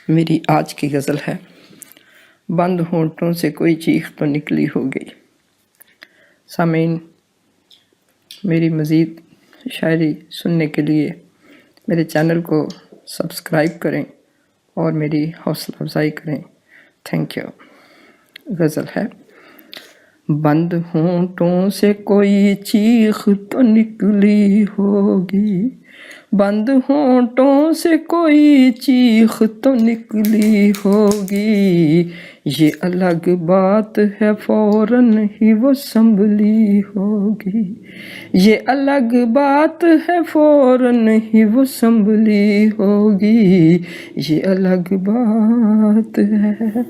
मेरी आज की गज़ल है। बंद होंठों से कोई चीख तो निकली होगी। सामीन, मेरी मज़ीद शायरी सुनने के लिए मेरे चैनल को सब्सक्राइब करें और मेरी हौसला अफजाई करें। Thank you. गज़ल है। बंद होंठों से कोई चीख तो निकली होगी, बंद होंठों से कोई चीख तो निकली होगी। ये अलग बात है फौरन ही वो संभली होगी, ये अलग बात है फौरन ही वो संभली होगी, ये अलग बात है।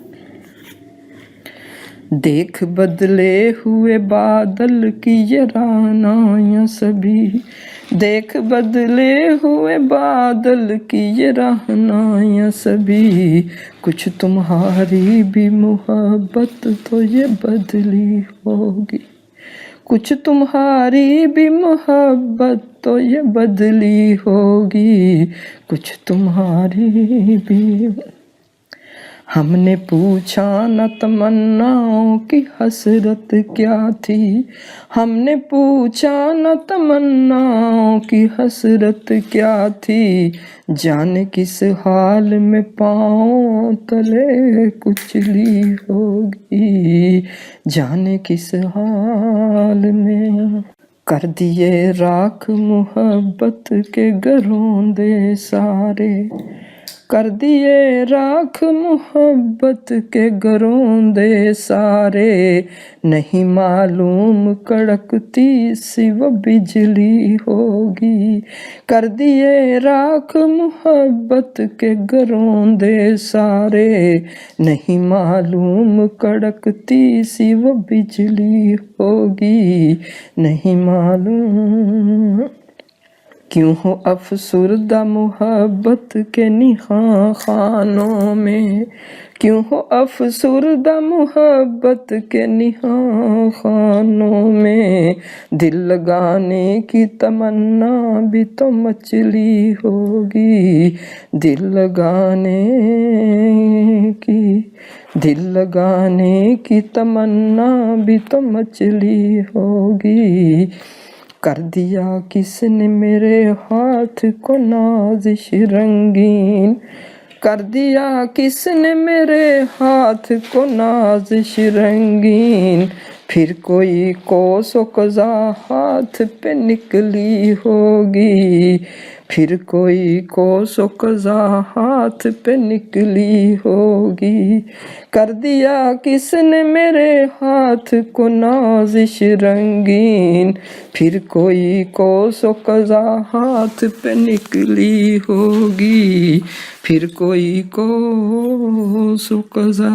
देख बदले हुए बादल की ये रानायां सभी, देख बदले हुए बादल की ये रानायां सभी। कुछ तुम्हारी भी मोहब्बत तो ये बदली होगी, कुछ तुम्हारी भी मोहब्बत तो ये बदली होगी, कुछ तुम्हारी भी। हमने पूछा न तमन्नाओं की हसरत क्या थी, हमने पूछा न तमन्नाओं की हसरत क्या थी। जाने किस हाल में पाँव तले कुचली होगी, जाने किस हाल में। कर दिए राख मोहब्बत के गरोंदे सारे, कर दिए राख मोहब्बत के गरोंदे सारे। नहीं मालूम कड़कती सी वो बिजली होगी, कर दिए राख मोहब्बत के गरोंदे सारे। नहीं मालूम कड़कती सी वो बिजली होगी, नहीं मालूम। क्यों हो अफसुर्दा मोहब्बत के निहा खानों में, क्यों हो अफसुर्दा मोहब्बत के निहा खानों में। दिल लगाने की तमन्ना भी तो मचली होगी, दिल लगाने की, दिल लगाने की तमन्ना भी तो मचली होगी। कर दिया किसने मेरे हाथ को नाज़िश रंगीन, कर दिया किसने मेरे हाथ को नाज़िश रंगीन। फिर कोई कोसो कज़ा हाथ पे निकली होगी, फिर कोई कोसो कज़ा हाथ पे निकली होगी। कर दिया किसने मेरे हाथ को नाज़िश रंगीन, फिर कोई कोसो कज़ा हाथ पे निकली होगी, फिर कोई कोसो कज़ा।